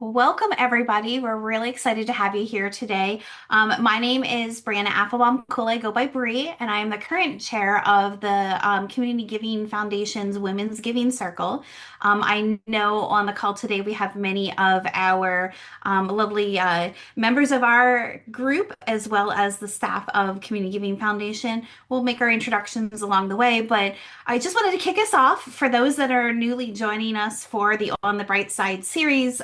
Welcome, everybody. We're really excited to have you here today. My name is Brianna Applebaum-Cole. I go by Bree, and I am the current chair of the Community Giving Foundation's Women's Giving Circle. I know on the call today we have many of our lovely members of our group, as well as the staff of Community Giving Foundation. We'll make our introductions along the way, but I just wanted to kick us off for those that are newly joining us for the On the Bright Side series.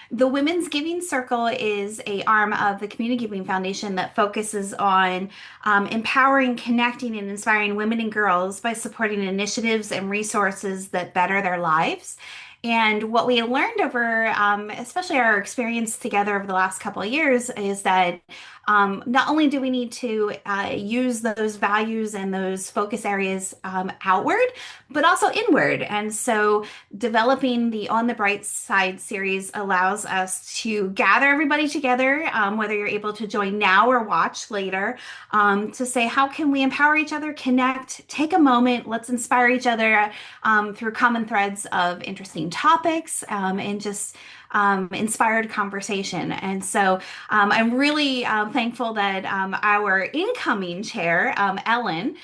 The Women's Giving Circle is a arm of the Community Giving Foundation that focuses on empowering, connecting, and inspiring women and girls by supporting initiatives and resources that better their lives. And what we learned over, especially our experience together over the last couple of years, is that not only do we need to use those values and those focus areas outward, but also inward. And so developing the On the Bright Side series allows us to gather everybody together, whether you're able to join now or watch later, to say, how can we empower each other, connect, take a moment, let's inspire each other through common threads of interesting topics and just inspired conversation. And so I'm really thankful that our incoming chair, Ellen,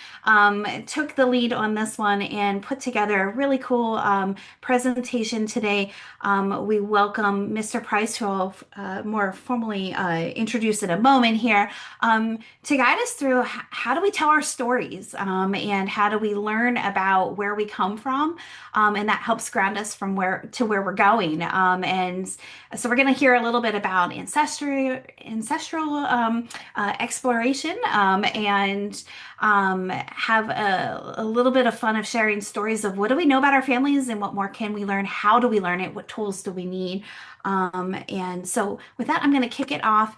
took the lead on this one and put together a really cool presentation today. We welcome Mr. Price, who I'll more formally introduce in a moment here, to guide us through how do we tell our stories and how do we learn about where we come from, and that helps ground us from where we're going. And so we're going to hear a little bit about ancestral exploration and have a little bit of fun of sharing stories of what do we know about our families and what more can we learn? How do we learn it? What tools do we need? And so with that, I'm going to kick it off.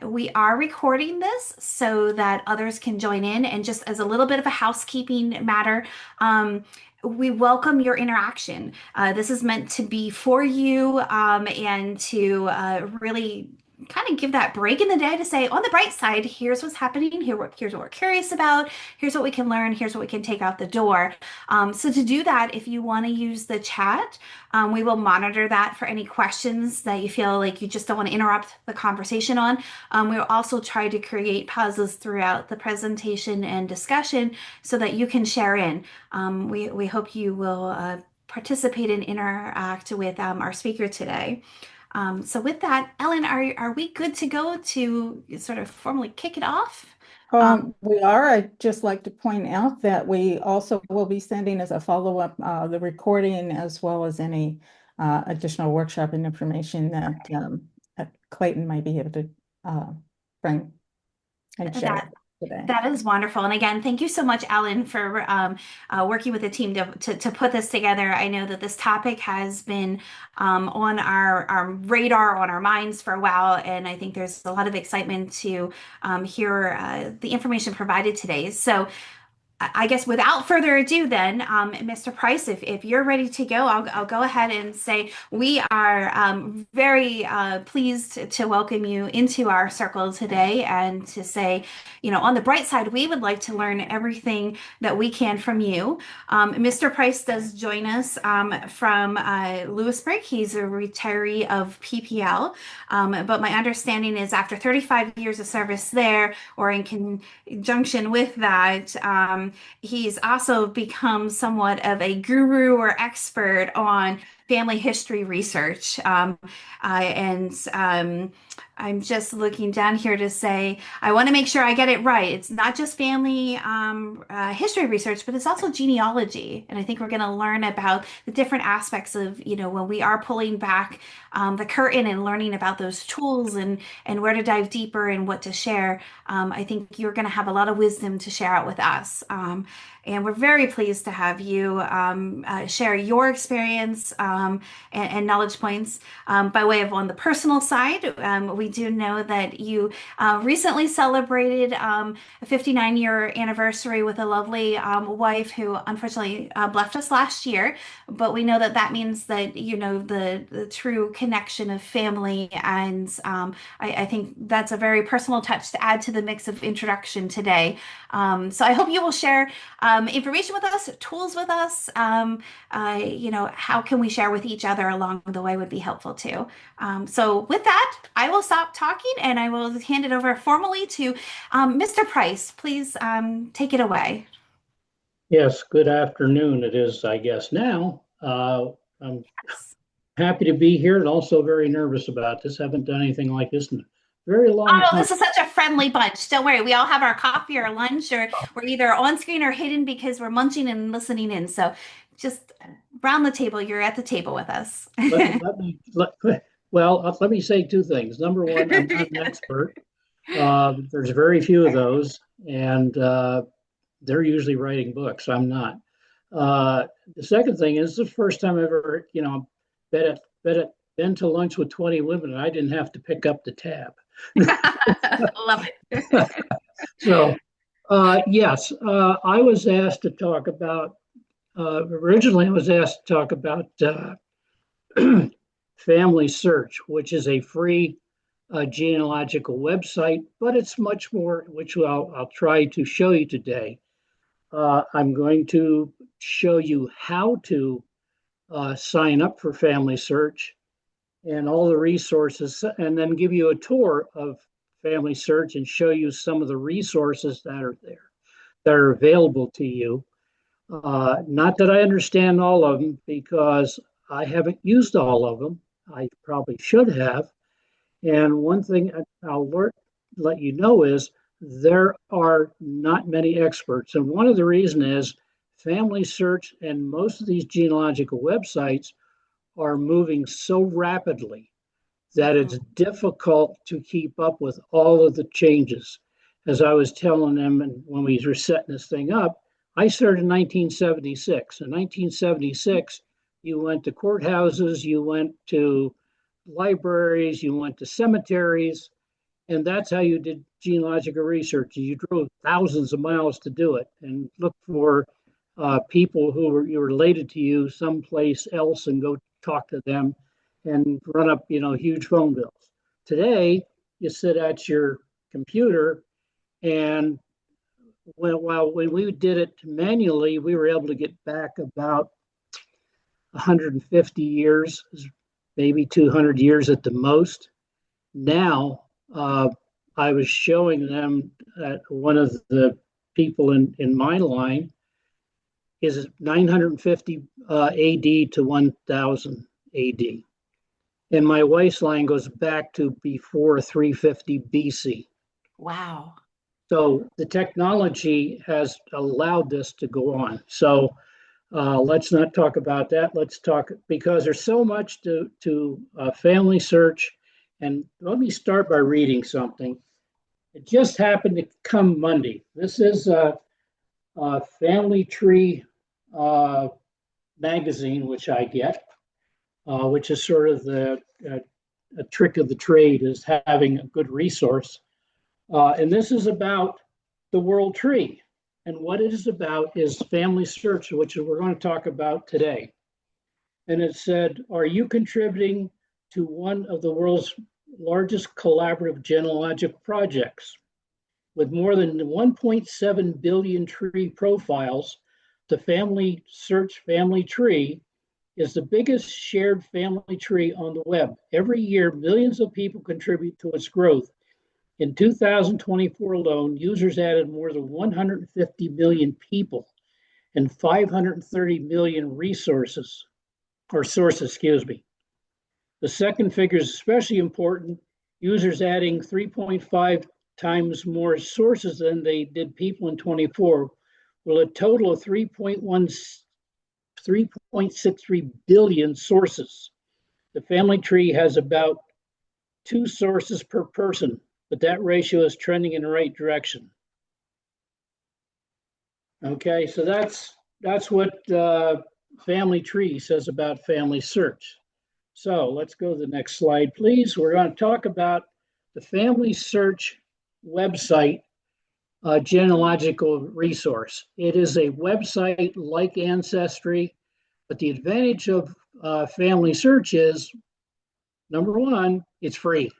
We are recording this so that others can join in. And just as a little bit of a housekeeping matter, we welcome your interaction. This is meant to be for you and to really kind of give that break in the day to say, on the bright side, here's what's happening. Here's what we're curious about. Here's what we can learn. Here's what we can take out the door. So to do that, if you want to use the chat, we will monitor that for any questions that you feel like you just don't want to interrupt the conversation on. We'll also try to create pauses throughout the presentation and discussion so that you can share in. We hope you will participate and interact with our speaker today. So with that, Ellen, are we good to go to sort of formally kick it off? We are. I'd just like to point out that we also will be sending as a follow-up the recording as well as any additional workshop and information that Clayton might be able to bring and share That today. that is wonderful. And again, thank you so much, Ellen, for working with the team to put this together. I know that this topic has been on our radar, on our minds for a while, and I think there's a lot of excitement to hear the information provided today. So I guess without further ado, then, Mr. Price, if you're ready to go, I'll go ahead and say we are very pleased to welcome you into our circle today and to say, on the bright side, we would like to learn everything that we can from you. Mr. Price does join us from Lewisburg. He's a retiree of PPL, but my understanding is after 35 years of service there, or in conjunction with that, he's also become somewhat of a guru or expert on family history research. And I'm just looking down here to say, I want to make sure I get it right. It's not just family history research, but it's also genealogy. And I think we're going to learn about the different aspects of, when we are pulling back the curtain and learning about those tools and where to dive deeper and what to share. I think you're going to have a lot of wisdom to share out with us. And we're very pleased to have you share your experience and knowledge points by way of on the personal side. We do know that you recently celebrated a 59-year anniversary with a lovely wife who unfortunately left us last year. But we know that that means that, you know, the true connection of family. And I think that's a very personal touch to add to the mix of introduction today. So I hope you will share information with us, tools with us. You know, how can we share with each other along the way would be helpful too. So with that, I will stop talking and I will hand it over formally to Mr. Price. Please take it away. Yes, good afternoon. It is, I guess, now. I'm Yes. happy to be here and also very nervous about this. Haven't done anything like this in a very long Oh, time. this is such a friendly bunch. Don't worry. We all have our coffee or lunch, or we're either on screen or hidden because we're munching and listening in. So just round the table. You're at the table with us. Let me, let me say two things. Number one, I'm not an expert. There's very few of those, and they're usually writing books. I'm not. The second thing is the first time I've ever, been to lunch with 20 women, and I didn't have to pick up the tab. Love it. So, yes, I was asked to talk about, originally, I was asked to talk about FamilySearch, which is a free genealogical website, but it's much more, which I'll try to show you today. I'm going to show you how to sign up for FamilySearch and all the resources, and then give you a tour of FamilySearch and show you some of the resources that are there, that are available to you. Not that I understand all of them because I haven't used all of them. I probably should have. And one thing I'll let you know is there are not many experts. And one of the reasons is FamilySearch and most of these genealogical websites are moving so rapidly that it's difficult to keep up with all of the changes. As I was telling them and when we were setting this thing up, I started in 1976. In 1976, you went to courthouses, you went to libraries, you went to cemeteries, and that's how you did genealogical research. You drove thousands of miles to do it and look for people who were related to you someplace else and go talk to them and run up, huge phone bills. Today, you sit at your computer, and when we did it manually, we were able to get back about 150 years, maybe 200 years at the most. Now, I was showing them that one of the people in my line is 950 AD to 1000 AD. And my wife's line goes back to before 350 BC. Wow. So the technology has allowed this to go on. So let's not talk about that. Let's talk, because there's so much to FamilySearch. And let me start by reading something. It just happened to come Monday. This is a Family Tree magazine, which I get, which is sort of a trick of the trade, is having a good resource. And this is about the world tree. And what it is about is FamilySearch, which we're going to talk about today. And it said, are you contributing to one of the world's largest collaborative genealogical projects? With more than 1.7 billion tree profiles, the FamilySearch family tree is the biggest shared family tree on the web. Every year, millions of people contribute to its growth. In 2024 alone, users added more than 150 million people and 530 million resources, or sources, excuse me. The second figure is especially important. Users adding 3.5 times more sources than they did people in 24, will a total of 3.63 billion sources. The family tree has about 2 sources per person, but that ratio is trending in the right direction. Okay, so that's what Family Tree says about FamilySearch. So let's go to the next slide, please. We're going to talk about the FamilySearch website genealogical resource. It is a website like Ancestry, but the advantage of FamilySearch is, number one, it's free.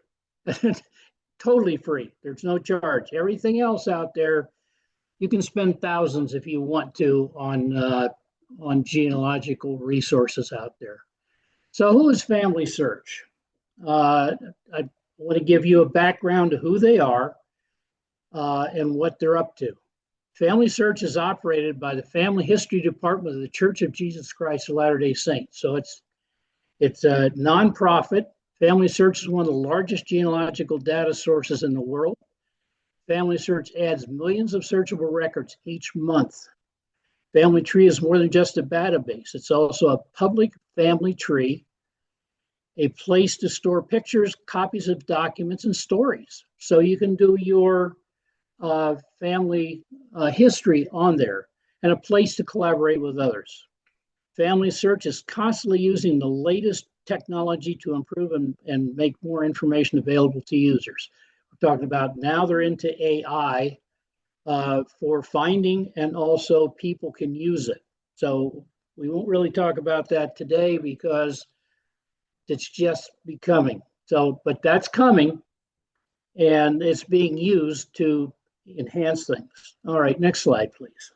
Totally free. There's no charge. Everything else out there, you can spend thousands if you want to on genealogical resources out there. So who is FamilySearch? I want to give you a background to who they are and what they're up to. FamilySearch is operated by the Family History Department of the Church of Jesus Christ of Latter-day Saints. So it's a nonprofit. FamilySearch is one of the largest genealogical data sources in the world. FamilySearch adds millions of searchable records each month. Family Tree is more than just a database. It's also a public family tree, a place to store pictures, copies of documents, and stories. So you can do your family history on there, and a place to collaborate with others. FamilySearch is constantly using the latest technology to improve and make more information available to users. We're talking about now they're into AI for finding, and also people can use it. So we won't really talk about that today because it's just becoming. So, but that's coming, and it's being used to enhance things. All right, next slide, please.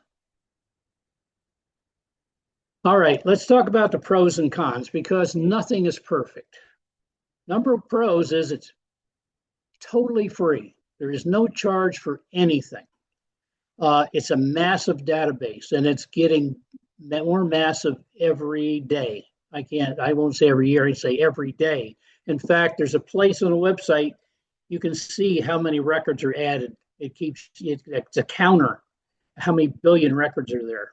All right, let's talk about the pros and cons, because nothing is perfect. Number of pros is it's totally free. There is no charge for anything. It's a massive database, and it's getting more massive every day. I won't say every year, I'd say every day. In fact, there's a place on the website you can see how many records are added. It's a counter, how many billion records are there.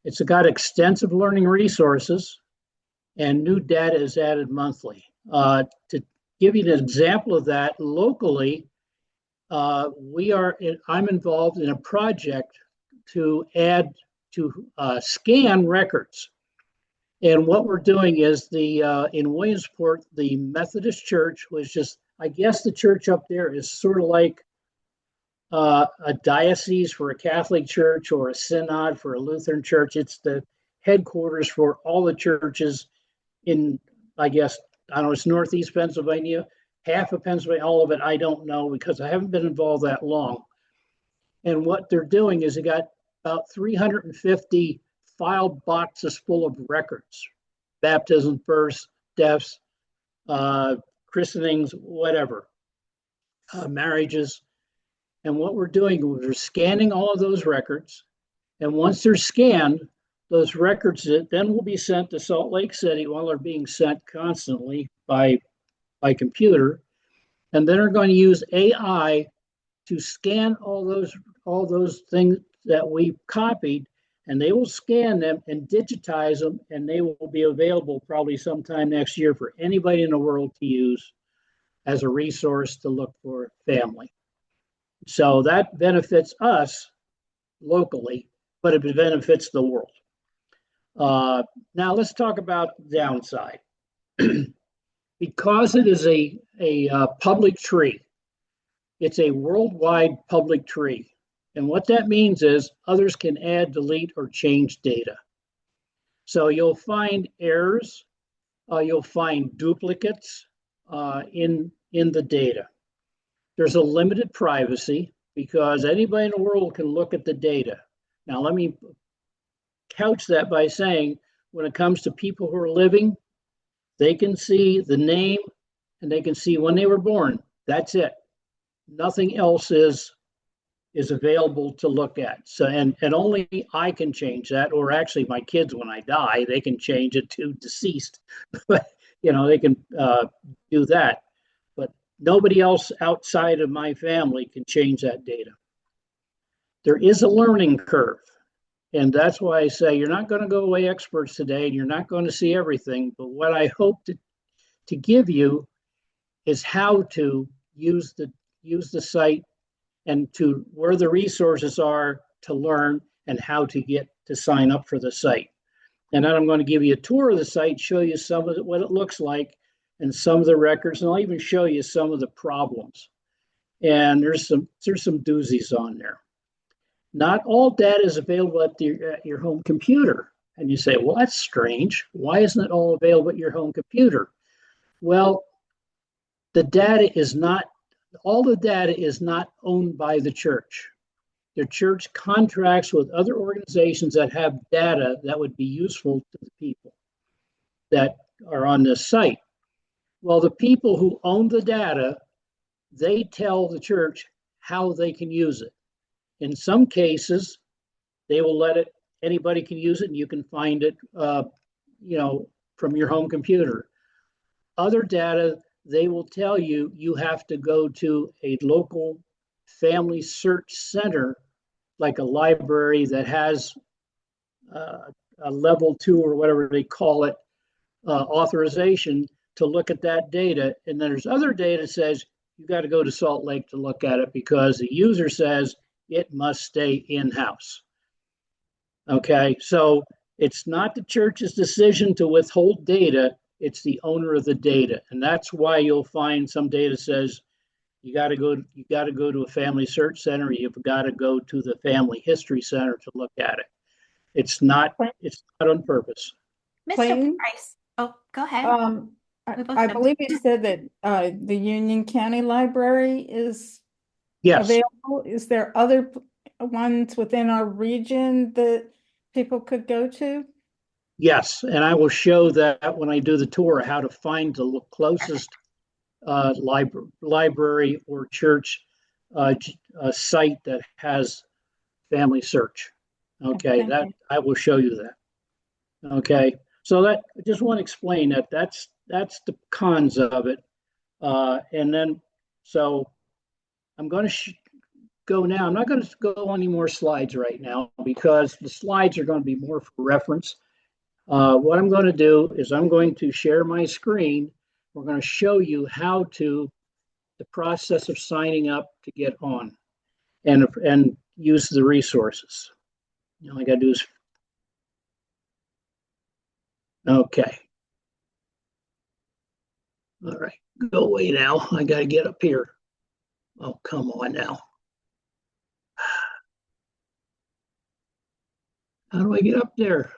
It's got extensive learning resources, and new data is added monthly. To give you an example of that, locally, I'm involved in a project to scan records. And what we're doing is in Williamsport, the Methodist Church was just, I guess the church up there is sort of like a diocese for a Catholic church or a synod for a Lutheran church. It's the headquarters for all the churches in, I guess, I don't know, it's Northeast Pennsylvania, half of Pennsylvania, all of it, I don't know, because I haven't been involved that long. And what they're doing is they got about 350 filed boxes full of records, baptisms, births, deaths, christenings, whatever, marriages. And what we're doing is we're scanning all of those records. And once they're scanned, those records then will be sent to Salt Lake City. While they're being sent constantly by computer. And then they're going to use AI to scan all those things that we copied, and they will scan them and digitize them, and they will be available probably sometime next year for anybody in the world to use as a resource to look for family. So that benefits us locally, but it benefits the world. Now let's talk about the downside. Because it is a public tree, it's a worldwide public tree. And what that means is others can add, delete, or change data. So you'll find errors, you'll find duplicates in the data. There's a limited privacy because anybody in the world can look at the data. Now, let me couch that by saying when it comes to people who are living, they can see the name and they can see when they were born. That's it. Nothing else is available to look at. So, and only I can change that, or actually my kids, when I die, they can change it to deceased. But, they can do that. But nobody else outside of my family can change that data. There is a learning curve. And that's why I say you're not going to go away experts today, and you're not going to see everything. But what I hope to give you is how to use the site and to where the resources are to learn and how to get to sign up for the site. And then I'm going to give you a tour of the site, show you some of what it looks like, and some of the records, and I'll even show you some of the problems. And there's some doozies on there. Not all data is available at your home computer. And you say, well, that's strange. Why isn't it all available at your home computer? Well, all the data is not owned by the church. The church contracts with other organizations that have data that would be useful to the people that are on this site. Well, the people who own the data, they tell the church how they can use it. In some cases, they will let it, anybody can use it and you can find it, from your home computer. Other data, they will tell you, you have to go to a local family search center, like a library that has a level 2 or whatever they call it, authorization to look at that data. And then there's other data that says you got to go to Salt Lake to look at it because the user says it must stay in-house. Okay, so it's not the church's decision to withhold data, it's the owner of the data. And that's why you'll find some data says you got to go to a family search center, you've got to go to the family history center to look at it. It's not on purpose. Mr. Clayton? Price. Oh, go ahead. I believe you said that the Union County Library is Yes. available. Is there other ones within our region that people could go to? Yes, and I will show that when I do the tour, how to find the closest library or church site that has family search. Okay, that I will show you that. Okay, so that I just want to explain that's the cons of it, and then so I'm going to go now. I'm not going to go any more slides right now because the slides are going to be more for reference. What I'm going to do is I'm going to share my screen. We're going to show you how the process of signing up to get on and use the resources. All I got to do is, okay. All right, go away now. I got to get up here. Oh, come on now. How do I get up there?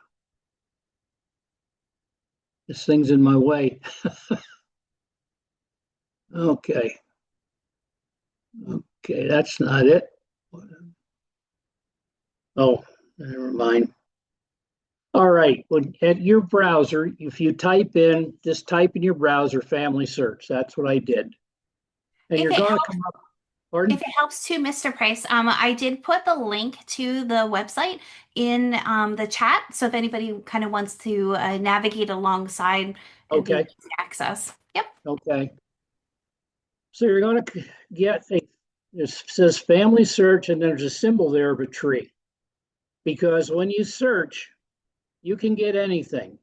This thing's in my way. Okay. Okay, that's not it. Oh, never mind. All right, well, at your browser, if you just type in your browser family search. That's what I did. And you're going to come up. Pardon? If it helps too, Mr. Price, I did put the link to the website in the chat. So if anybody kind of wants to navigate alongside and be able to access. Yep. Okay. So you're going to get it says family search, and there's a symbol there of a tree. Because when you search, you can get anything.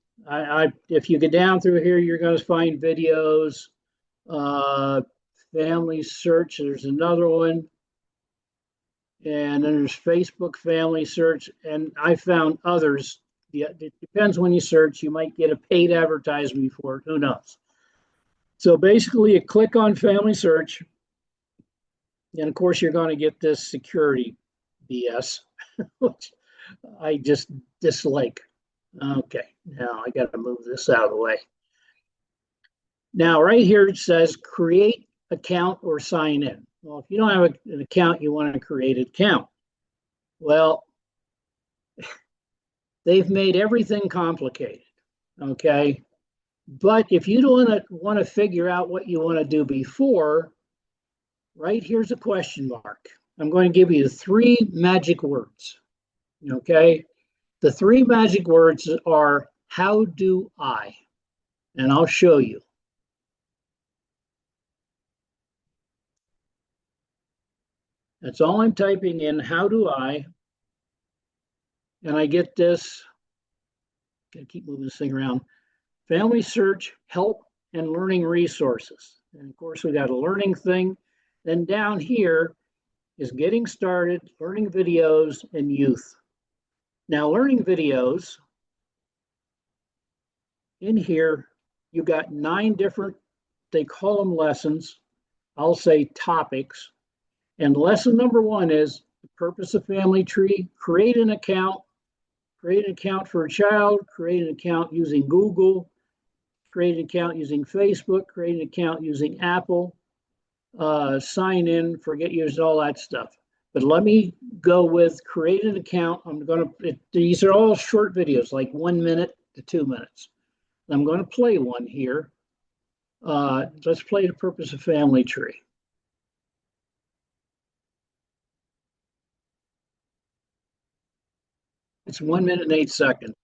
If you get down through here, you're going to find videos, family search. There's another one. And then there's Facebook family search. And I found others. Yeah, it depends when you search. You might get a paid advertisement for it. Who knows? So basically, you click on family search. And of course, you're going to get this security BS, which I just dislike. Okay, now I got to move this out of the way. Now, right here it says create account or sign in. Well, if you don't have an account, you want to create an account. Well, they've made everything complicated, okay? But if you don't want to figure out what you want to do before, right here's a question mark. I'm going to give you 3 magic words, okay? The 3 magic words are, how do I? And I'll show you. That's all I'm typing in, how do I? And I get this, gotta keep moving this thing around. Family search, help, and learning resources. And of course, we got a learning thing. Then down here is getting started, learning videos, and youth. Now, learning videos, in here, you got 9 different they call them lessons. I'll say topics. And lesson number one is the purpose of family tree. Create an account for a child, create an account using Google, create an account using Facebook, create an account using Apple, sign in, forget using all that stuff. But let me go with create an account. These are all short videos, like 1 minute to 2 minutes. I'm going to play one here. Let's play the purpose of family tree. It's 1 minute and 8 seconds.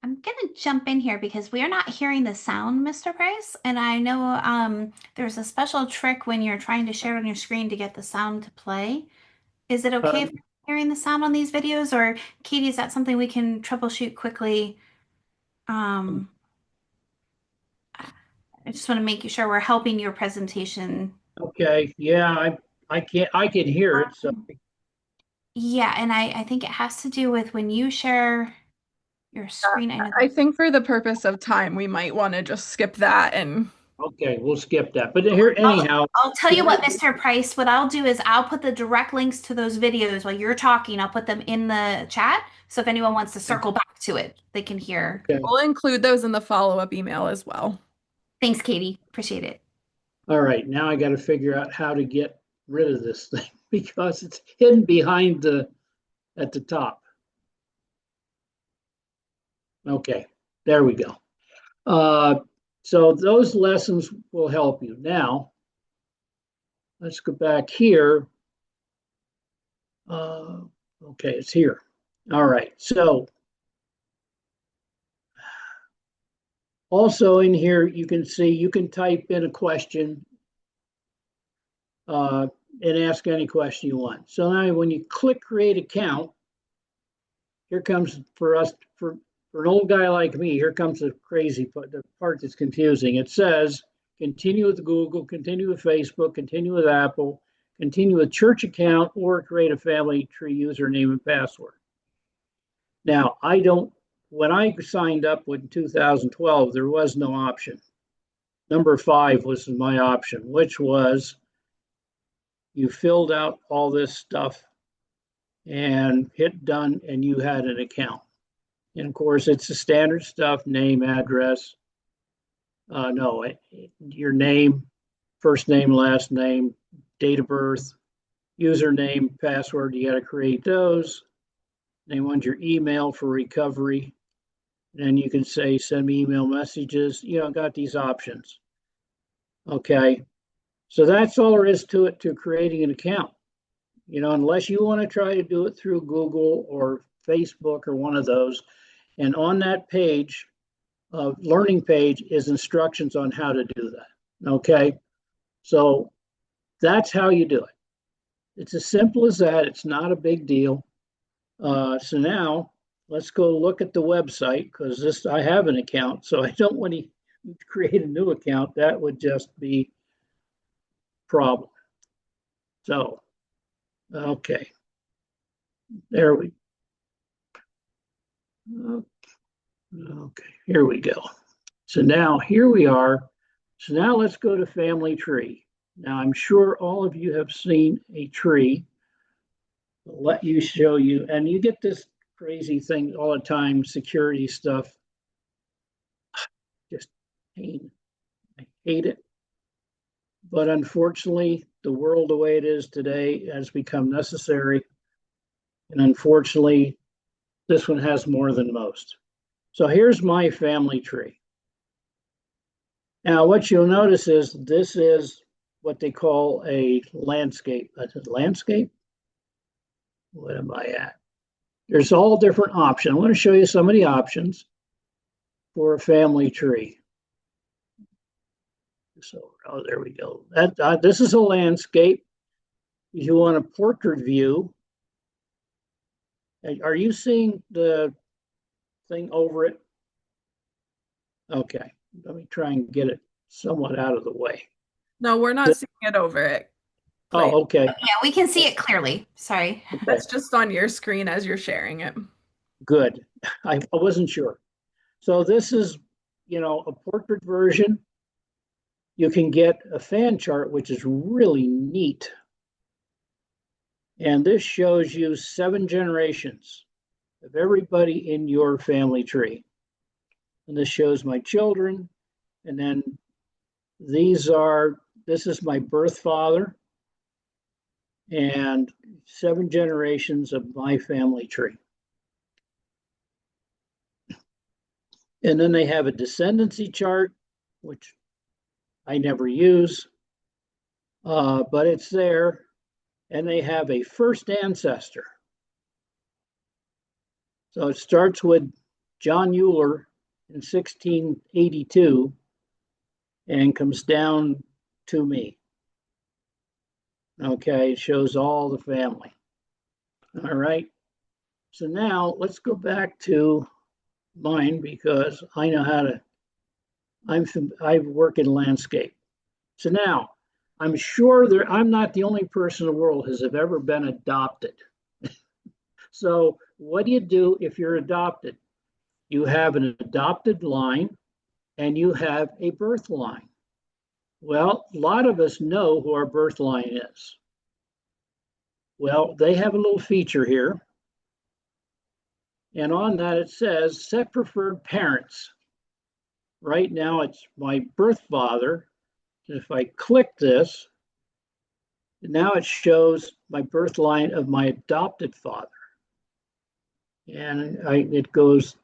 I'm gonna jump in here because we are not hearing the sound, Mr. Price. And I know there's a special trick when you're trying to share it on your screen to get the sound to play. Is it okay if Um, we're hearing the sound on these videos? Or Katie, is that something we can troubleshoot quickly? Um, I just want to make sure we're helping your presentation. okay, yeah, I can hear it. So Yeah, and I think it has to do with when you share your screen. I know. I think for the purpose of time, we might want to just skip that and okay, we'll skip that. But here, anyhow, I'll tell you what, Mr. Price, what I'll do is I'll put the direct links to those videos while you're talking. I'll put them in the chat. So if anyone wants to circle back to it, they can hear. okay, we'll include those in the follow-up email as well. Thanks, Katie. Appreciate it. all right. Now I got to figure out how to get rid of this thing because it's hidden behind at the top. Okay, there we go. So those lessons will help you. Now, let's go back here. Okay, it's here. All right, so also in here, you can see you can type in a question and ask any question you want. So now when you click create account, here comes for an old guy like me, here comes the crazy part, the part that's confusing. It says continue with Google, continue with Facebook, continue with Apple, continue with church account, or create a family tree username and password. Now, when I signed up in 2012, there was no option. Number 5 was my option, which was you filled out all this stuff and hit done, and you had an account. And of course, it's the standard stuff, name, address, your name, first name, last name, date of birth, username, password. You got to create those. They want your email for recovery. And you can say, send me email messages. Got these options. Okay. So that's all there is to it, to creating an account. Unless you want to try to do it through Google or Facebook or one of those. And on that page, learning page, is instructions on how to do that. Okay. So that's how you do it. It's as simple as that. It's not a big deal. So now let's go look at the website, because I have an account, so I don't want to create a new account. That would just be a problem. So, okay, there we go. Okay, here we go. So now here we are. So now let's go to family tree. Now I'm sure all of you have seen a tree. I'll let you show you, and you get this crazy thing all the time, security stuff. Just pain. I hate it. But unfortunately, the world the way it is today has become necessary. And unfortunately, this one has more than most. So here's my family tree. Now, what you'll notice is this is what they call a landscape. That's a landscape? What am I at? There's all different options. I want to show you some of the options for a family tree. So, there we go. This is a landscape. If you want a portrait view, Are you seeing the thing over it? Okay, let me try and get it somewhat out of the way. No, we're not seeing it over it, Clayton. Oh, okay, Yeah, we can see it clearly. Sorry. okay, That's just on your screen as you're sharing it. good. I wasn't sure. So this is, a portrait version. You can get a fan chart, which is really neat. And this shows you 7 generations of everybody in your family tree. And this shows my children. And then this is my birth father and 7 generations of my family tree. And then they have a descendancy chart, which I never use, but it's there. And they have a first ancestor. So it starts with John Euler in 1682 and comes down to me. Okay, it shows all the family. All right. So now let's go back to mine because I know how to, I work in landscape. So now I'm sure I'm not the only person in the world has ever been adopted. So what do you do if you're adopted? You have an adopted line and you have a birth line. Well, a lot of us know who our birth line is. Well, they have a little feature here. And on that it says set preferred parents. Right now it's my birth father. If I click this, now it shows my birth line of my adopted father. And it goes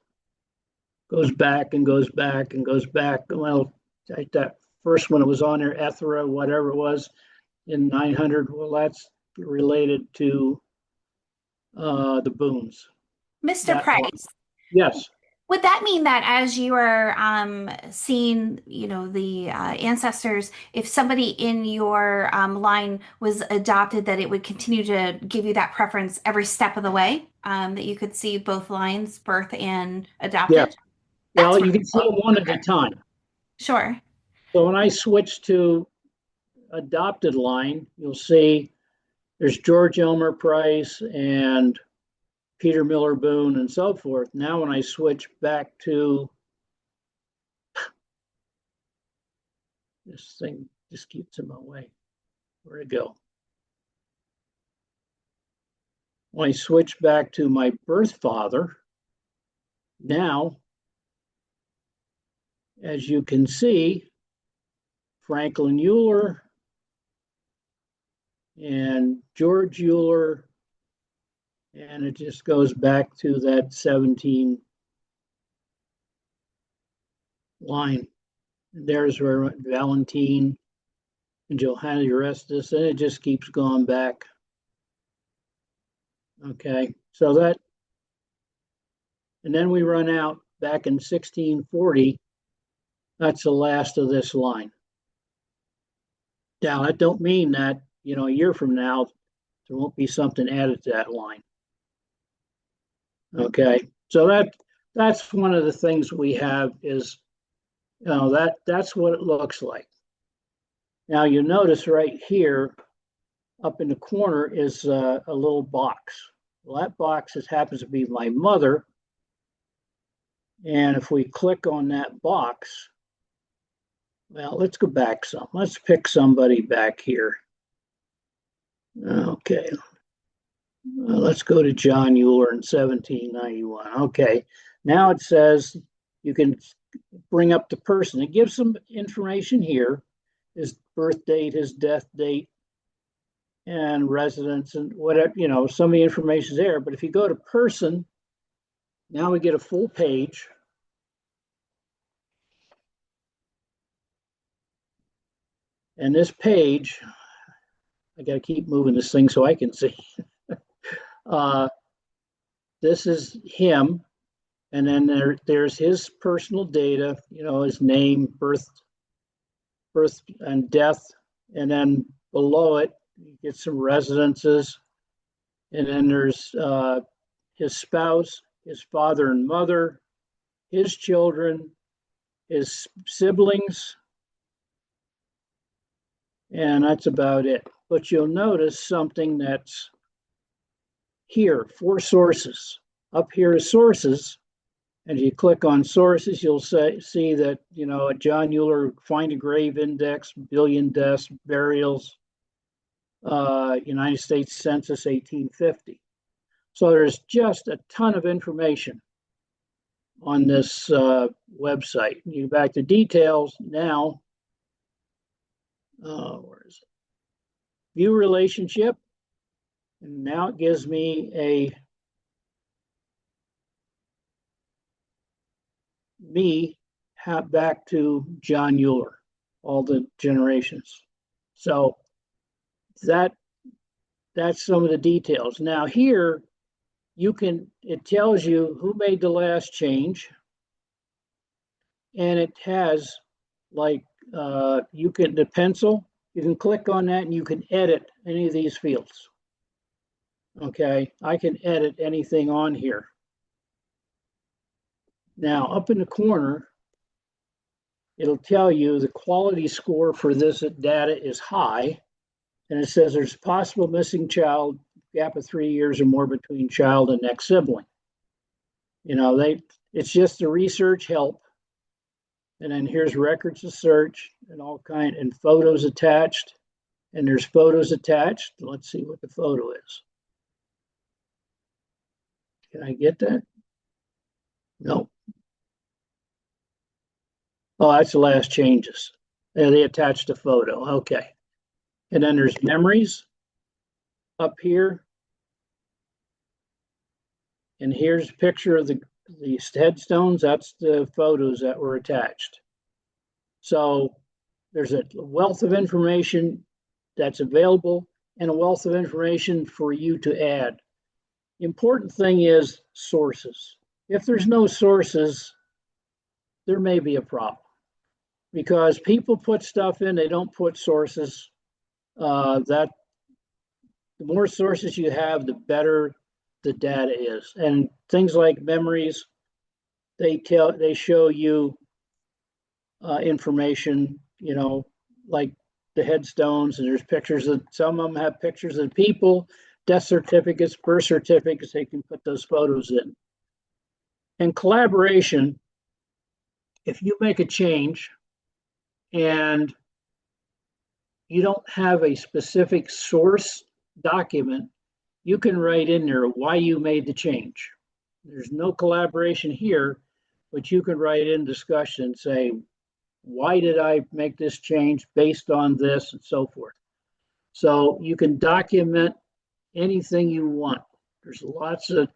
back and goes back and goes back. Well, that first one it was on there, Ethra, whatever it was, in 900. Well, that's related to the Boones. Mr. That line. Price, Yes. would that mean that as you are seeing, the ancestors, if somebody in your line was adopted, that it would continue to give you that preference every step of the way, that you could see both lines, birth and Yes. adopted? Well, That's you really can see cool. it one at Okay. a time. Sure. So when I switch to adopted line, you'll see there's George Elmer Price and Peter Miller Boone and so forth. Now when I switch back to this thing, just keeps in my way. Where'd it go? When I switch back to my birth father, now, as you can see, Franklin Euler and George Euler, and it just goes back to that 17 line. There's where Valentine and Johanna Eurestus, and it just keeps going back. Okay, so that, and then we run out back in 1640. That's the last of this line. Now, that don't mean that, a year from now, there won't be something added to that line. Okay, so that's one of the things we have is, that's what it looks like. Now you notice right here, up in the corner is a little box. Well, that box happens to be my mother. And if we click on that box, well, let's go back some. Let's pick somebody back here. Okay. Let's go to John Euler in 1791. Okay. Now it says you can bring up the person. It gives some information here, his birth date, his death date, and residence, and whatever, some of the information is there. But if you go to person, now we get a full page. And this page, I got to keep moving this thing so I can see. This is him. And then there's his personal data, his name, birth and death. And then below it, you get some residences. And then there's his spouse, his father and mother, his children, his siblings, and that's about it. But you'll notice something that's here, 4 sources. Up here is sources, and if you click on sources, you'll see that, a John Euler find a grave index, billion deaths, burials, United States Census 1850. So there's just a ton of information on this website. You go back to details now. Where is it? View relationship. And now it gives me back to John Euler, all the generations. So that's some of the details. Now here, it tells you who made the last change, and it has the pencil, you can click on that and you can edit any of these fields. Okay, I can edit anything on here. Now up in the corner, it'll tell you the quality score for this data is high, and it says there's a possible missing child, gap of 3 years or more between child and next sibling. It's just the research help. And then here's records to search and photos attached. And there's photos attached. Let's see what the photo is. Can I get that? No. Oh, that's the last changes. Yeah, they attached a photo. Okay. And then there's memories up here. And here's a picture of these headstones. That's the photos that were attached. So there's a wealth of information that's available and a wealth of information for you to add. The important thing is sources. If there's no sources, there may be a problem, because people put stuff in, they don't put sources. The more sources you have, the better the data is. And things like memories, they show you information, like the headstones, and there's pictures of, some of them have pictures of people, death certificates, birth certificates, they can put those photos in. And collaboration, if you make a change and you don't have a specific source document, you can write in there why you made the change. There's no collaboration here, but you can write in discussion and say, why did I make this change based on this, and so forth. So you can document anything you want. There's lots of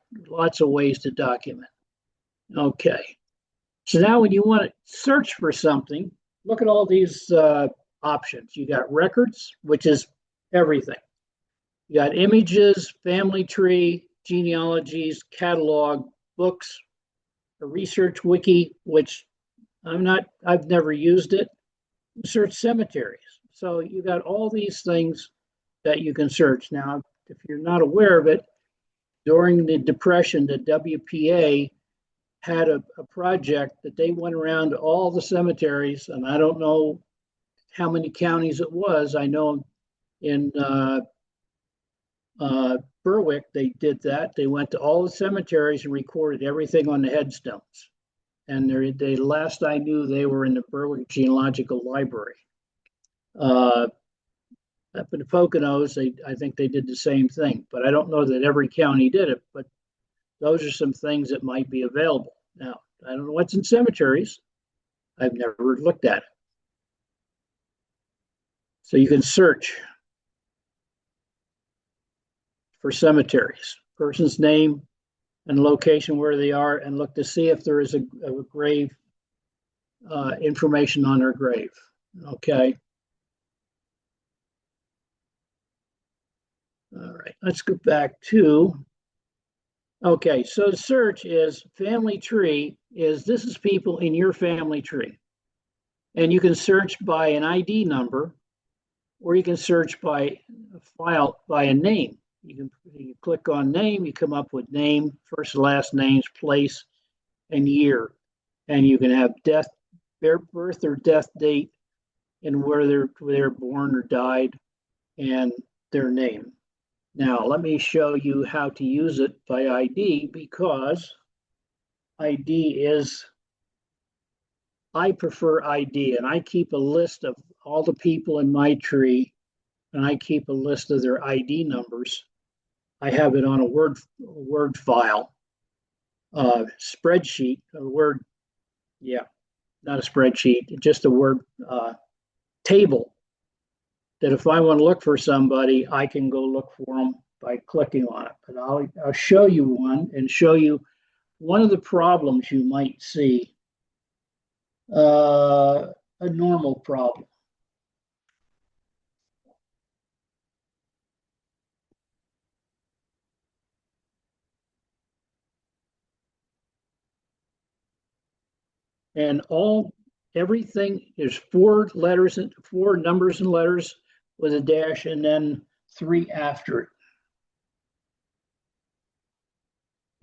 ways to document. Okay. So now when you want to search for something, look at all these options. You got records, which is everything. You got images, family tree, genealogies, catalog, books, a research wiki, which I've never used it. Search cemeteries. So you got all these things that you can search. Now, if you're not aware of it, during the Depression, the WPA had a project that they went around to all the cemeteries, and I don't know how many counties it was. I know in Berwick, they did that. They went to all the cemeteries and recorded everything on the headstones. And they last I knew, they were in the Berwick Genealogical Library. Up in the Poconos, I think they did the same thing, but I don't know that every county did it. But those are some things that might be available. Now, I don't know what's in cemeteries. I've never looked at it. So you can search for cemeteries, person's name and location where they are, and look to see if there is a grave, information on their grave. Okay. All right, let's go back to, okay, so search is family tree this is people in your family tree. And you can search by an ID number, or you can search by a file, by a name. You click on name, you come up with name, first and last names, place, and year. And you can have death, their birth or death date, and where they're born or died, and their name. Now, let me show you how to use it by ID, because ID is, I prefer ID, and I keep a list of all the people in my tree, and I keep a list of their ID numbers. I have it on a Word file, spreadsheet, a Word, yeah, not a spreadsheet, just a Word table, that if I want to look for somebody, I can go look for them by clicking on it. But I'll show you one and show you one of the problems you might see, a normal problem. And everything is four numbers and letters with a dash, and then 3 after it.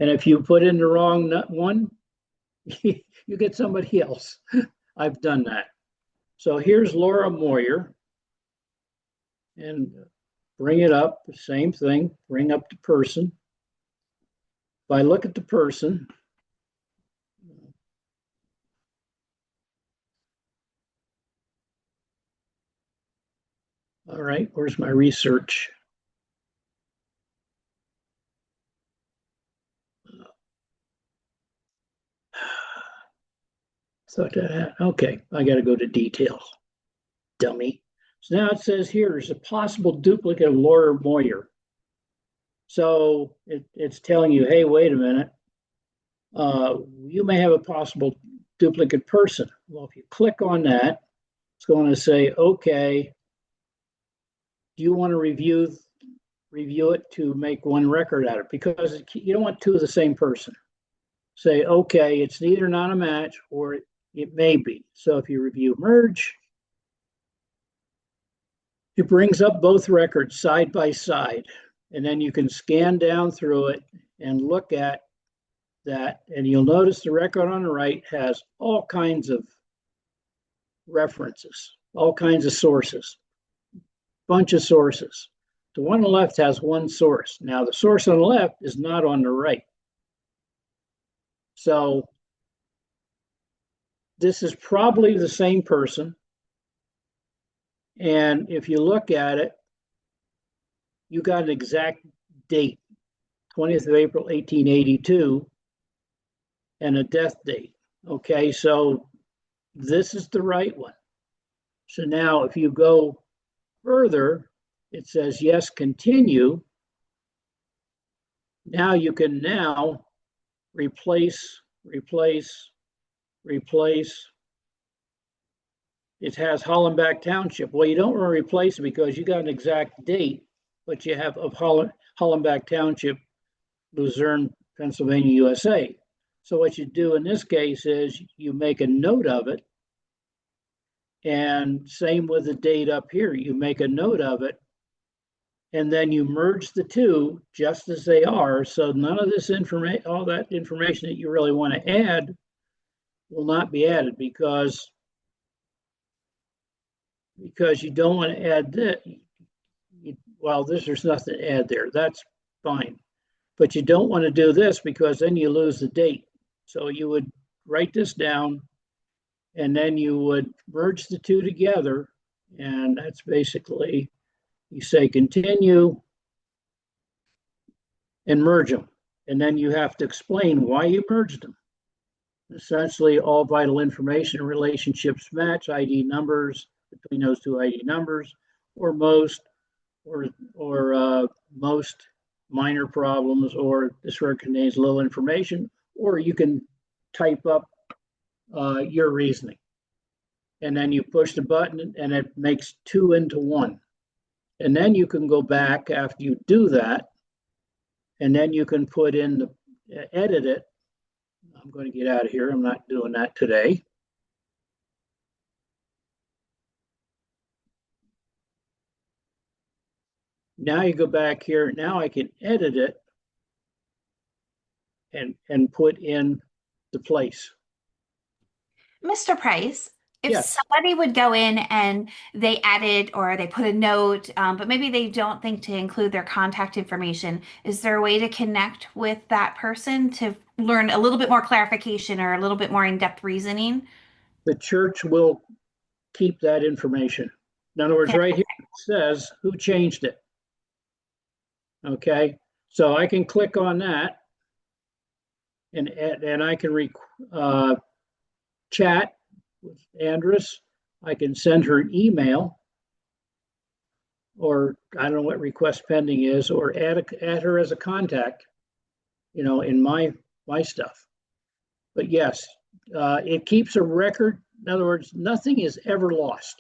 And if you put in the wrong one, you get somebody else. I've done that. So here's Laura Moyer, and bring it up, the same thing, bring up the person. If I look at the person, all right, where's my research? So, okay, I got to go to details, dummy. So now it says here, there's a possible duplicate of Laura Moyer. So it's telling you, hey, wait a minute, you may have a possible duplicate person. Well, if you click on that, it's going to say, okay, do you want to review it to make one record out of it? Because you don't want two of the same person. Say, okay, it's neither not a match or it may be. So if you review merge, it brings up both records side by side. And then you can scan down through it and look at that. And you'll notice the record on the right has all kinds of references, all kinds of sources, bunch of sources. The one on the left has one source. Now the source on the left is not on the right. So this is probably the same person. And if you look at it, you got an exact date, 20th of April, 1882, and a death date. Okay, so this is the right one. So now if you go further, it says, yes, continue. Now you can replace. It has Hollenbach Township. Well, you don't want to replace it because you got an exact date, but you have of Hollenbach Township, Luzerne, Pennsylvania, USA. So what you do in this case is you make a note of it, and same with the date up here. You make a note of it, and then you merge the two just as they are. So none of this information, all that information that you really want to add will not be added because you don't want to add that. Well, there's nothing to add there. That's fine. But you don't want to do this because then you lose the date. So you would write this down, and then you would merge the two together. And that's basically, you say continue and merge them. And then you have to explain why you merged them. Essentially, all vital information and relationships match, ID numbers between those two ID numbers, or most minor problems, or this record contains little information, or you can type up your reasoning. And then you push the button and it makes two into one. And then you can go back after you do that, and then you can put in edit it. I'm going to get out of here. I'm not doing that today. Now you go back here. Now I can edit it and put in the place. Mr. Price, if Yes, somebody would go in and they edit or they put a note, but maybe they don't think to include their contact information, is there a way to connect with that person to learn a little bit more clarification or a little bit more in-depth reasoning? the church will keep that information. In other words, right here it says who changed it. Okay, so I can click on that and I can chat with Andress. I can send her an email, or I don't know what request pending is, or add her as a contact, in my stuff. But yes, it keeps a record. In other words, nothing is ever lost.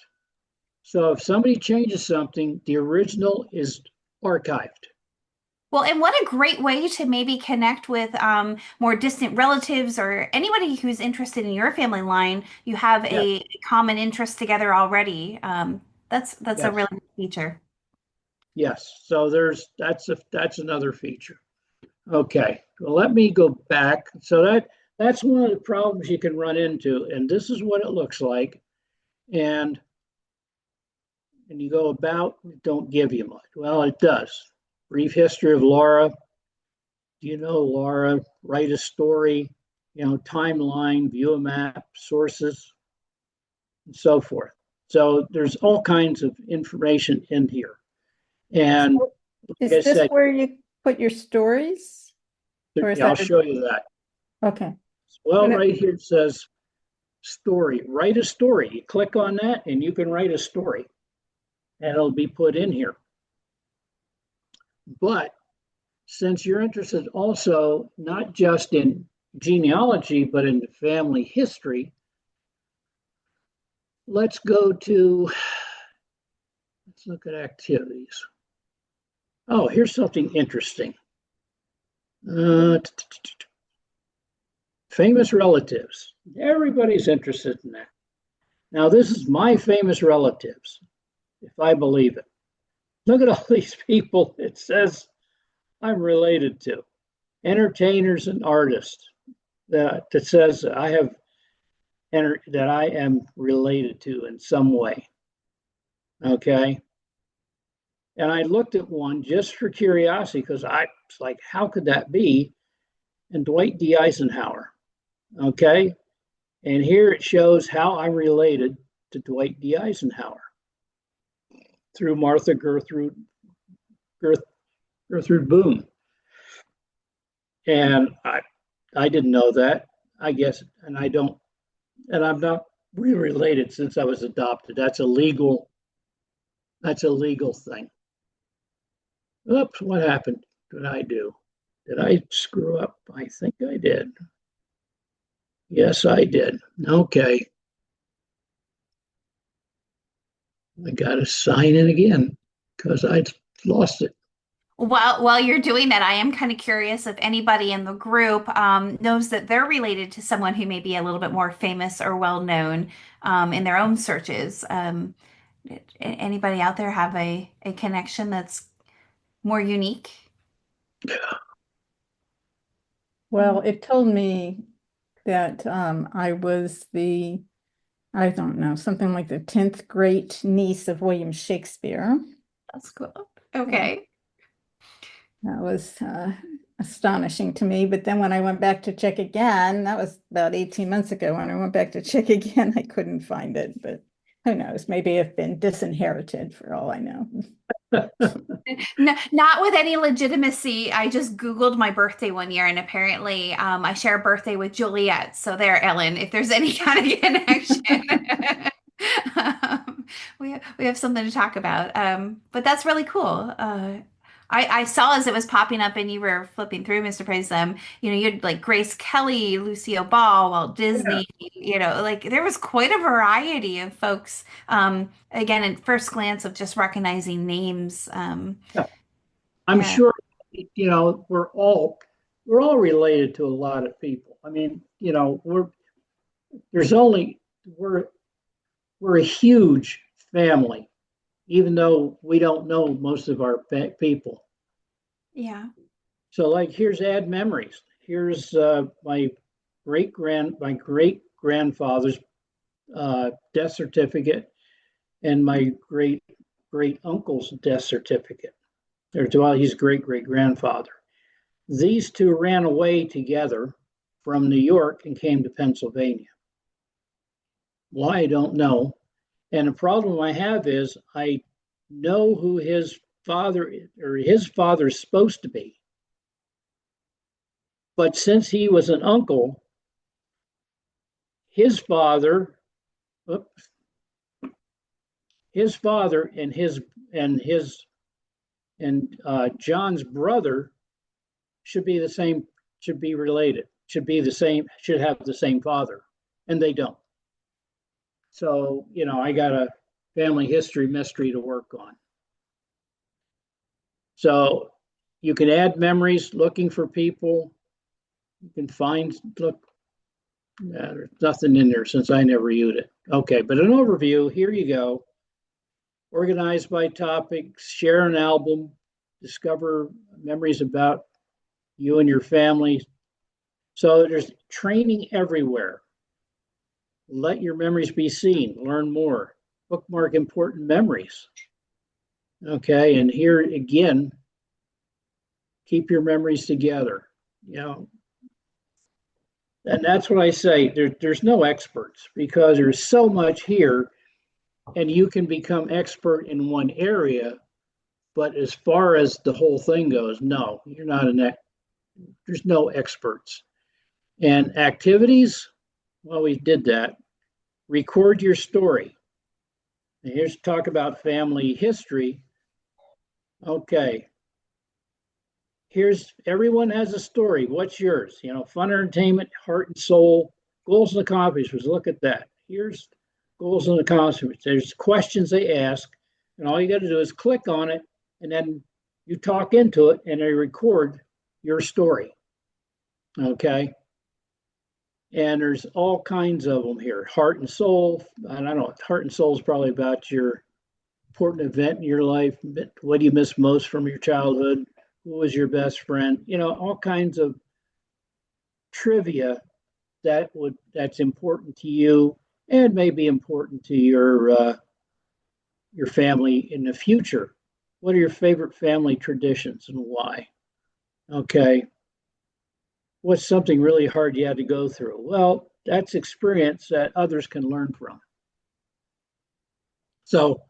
So if somebody changes something, the original is archived. Well, and what a great way to maybe connect with more distant relatives or anybody who's interested in your family line. You have Yes, a common interest together already. That's a yes, really good feature. yes. So that's another feature. Okay, well, let me go back. So that's one of the problems you can run into, and this is what it looks like. And you go about, don't give you much. Well, it does. Brief history of Laura. Do you know Laura? Write a story, timeline, view a map, sources, and so forth. So there's all kinds of information in here. And So like is I this said, where you put your stories? Or is yeah, I'll that show you that. okay? Well, When it- right here it says story. Write a story. You click on that and you can write a story and it'll be put in here. But since you're interested also not just in genealogy, but in family history, let's look at activities. Oh, here's something interesting. Famous relatives. Everybody's interested in that. Now, this is my famous relatives, if I believe it. Look at all these people it says I'm related to. Entertainers and artists that says that I am related to in some way. Okay. And I looked at one just for curiosity because I was like, how could that be? And Dwight D. Eisenhower. Okay. And here it shows how I'm related to Dwight D. Eisenhower through Martha Gertrude Boone. And I didn't know that, I guess, and I'm not really related since I was adopted. That's a legal thing. Oops, what happened? Did I do? Did I screw up? I think I did. Yes, I did. Okay. I got to sign in again because I lost it. While you're doing that, I am kind of curious if anybody in the group knows that they're related to someone who may be a little bit more famous or well known in their own searches. Anybody out there have a connection that's more unique? Well, it told me that I was I don't know, something like the 10th great niece of William Shakespeare. That's cool. So Okay. that was astonishing to me. But then when I went back to check again, that was about 18 months ago. When I went back to check again, I couldn't find it. But who knows? Maybe I've been disinherited for all I know. No, not with any legitimacy. I just Googled my birthday one year, and apparently I share a birthday with Juliet. So there, Ellen, if there's any kind of connection, we have something to talk about. But that's really cool. I saw as it was popping up and you were flipping through, Mr. Price, you had like Grace Kelly, Lucille Ball, Walt Yeah. Disney, like there was quite a variety of folks. Again, at first glance of just recognizing names. Yeah. I'm Yeah. sure, we're all related to a lot of people. I mean, there's only we're we're a huge family, even though we don't know most of our people. Yeah. So like, here's add memories. Here's my great grandfather's death certificate and my great uncle's death certificate. Well, he's great grandfather. These two ran away together from New York and came to Pennsylvania. Why, I don't know. And the problem I have is I know who his father is supposed to be. But since he was an uncle, his father, his father and John's brother should be the same, should be related, should be the same, should have the same father, and they don't. So, I got a family history mystery to work on. So you can add memories looking for people. You can look, there's nothing in there since I never used it. Okay, but an overview, here you go. Organize by topics, share an album, discover memories about you and your family. So there's training everywhere. Let your memories be seen, learn more, bookmark important memories. Okay, and here again, keep your memories together. And that's what I say. There's no experts because there's so much here, and you can become expert in one area. But as far as the whole thing goes, no, you're not there's no experts. And activities, well, we did that. Record your story. And here's talk about family history. Okay. Everyone has a story. What's yours? Fun, entertainment, heart and soul, goals and accomplishments. Look at that. Here's goals and accomplishments. There's questions they ask, and all you got to do is click on it, and then you talk into it, and they record your story. Okay. And there's all kinds of them here. Heart and soul. I don't know. Heart and soul is probably about your important event in your life. What do you miss most from your childhood? Who was your best friend? All kinds of trivia that's important to you and may be important to your family in the future. What are your favorite family traditions and why? Okay. What's something really hard you had to go through? Well, that's experience that others can learn from. So,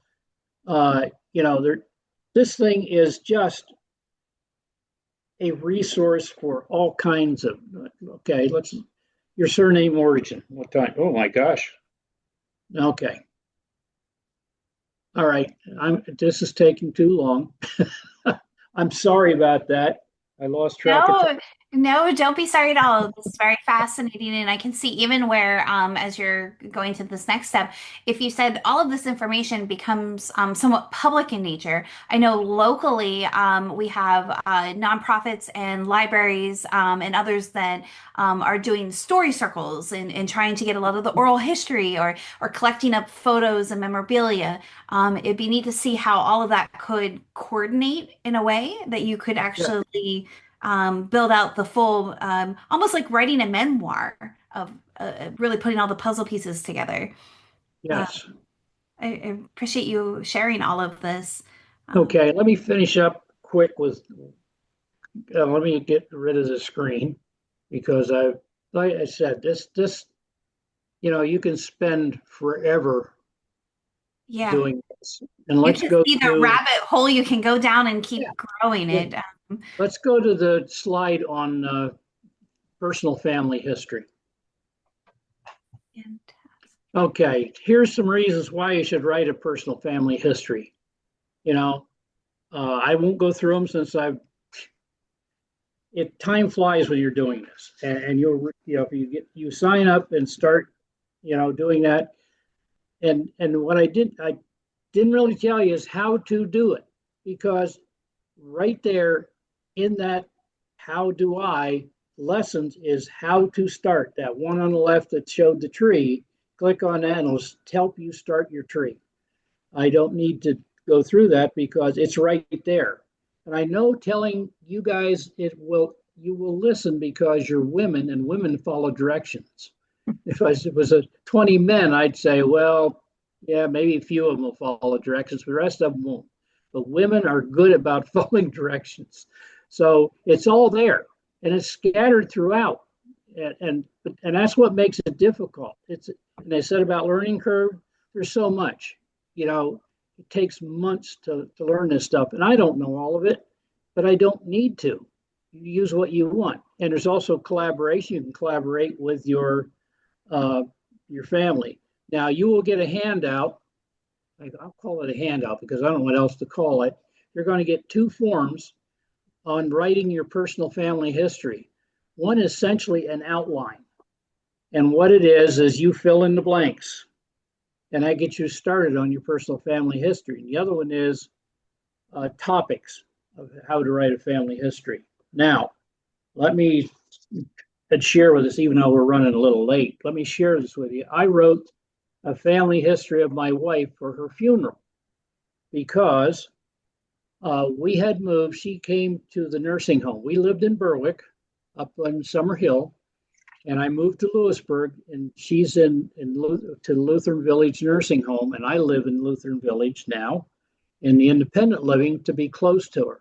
this thing is just a resource for all kinds of. Okay, your surname origin. What time? Oh my gosh. Okay. All right. This is taking too long. I'm sorry about that. I lost track of time. No, don't be sorry at all. This is very fascinating, and I can see even where, as you're going to this next step, if you said all of this information becomes somewhat public in nature. I know locally we have nonprofits and libraries and others that are doing story circles and trying to get a lot of the oral history or collecting up photos and memorabilia. It'd be neat to see how all of that could coordinate in a way that you could actually build out the full, almost like writing a memoir of really putting all the puzzle pieces together. Yes. I appreciate you sharing all of this. Okay, let me finish up quick with, let me get rid of the screen because like I said, this, you can spend forever doing this. And You let's can go see the to, rabbit hole you can go down and keep growing it. let's go to the slide on personal family history. Okay, here's some reasons why you should write a personal family history. I won't go through them since time flies when you're doing this, and if you sign up and start, doing that, and what I didn't really tell you is how to do it, because right there in that how do I lessons is how to start. That one on the left that showed the tree, click on that and it'll help you start your tree. I don't need to go through that because it's right there. And I know telling you guys you will listen because you're women and women follow directions. If it was a 20 men, I'd say, well, yeah, maybe a few of them will follow directions, but the rest of them won't. But women are good about following directions. So it's all there and it's scattered throughout. And that's what makes it difficult. And I said about learning curve, there's so much, it takes months to learn this stuff. And I don't know all of it, but I don't need to. You use what you want. And there's also collaboration. You can collaborate with your family. Now you will get a handout. I'll call it a handout because I don't know what else to call it. You're going to get 2 forms on writing your personal family history. One is essentially an outline. And what it is you fill in the blanks. And that gets you started on your personal family history. And the other one is topics of how to write a family history. Now, let me share with us, even though we're running a little late, let me share this with you. I wrote a family history of my wife for her funeral because we had moved. She came to the nursing home. We lived in Berwick up on Summer Hill, and I moved to Lewisburg, and she's to Lutheran Village Nursing Home, and I live in Lutheran Village now in the independent living to be close to her.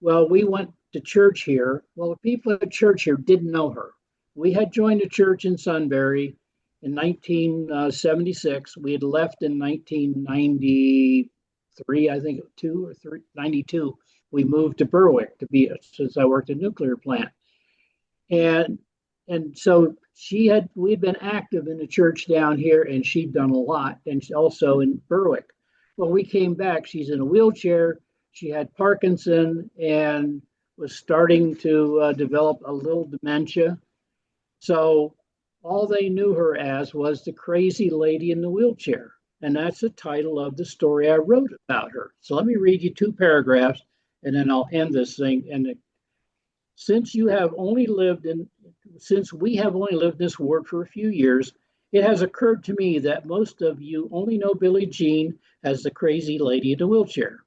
Well, we went to church here. Well, the people at church here didn't know her. We had joined a church in Sunbury in 1976. We had left in 1993, I think, 92. We moved to Berwick since I worked at a nuclear plant. And so we'd been active in the church down here, and she'd done a lot, and also in Berwick. Well, we came back. She's in a wheelchair. She had Parkinson and was starting to develop a little dementia. So all they knew her as was the crazy lady in the wheelchair. And that's the title of the story I wrote about her. So let me read you 2 paragraphs, and then I'll end this thing. And since we have only lived in this ward for a few years, it has occurred to me that most of you only know Billie Jean as the crazy lady in the wheelchair.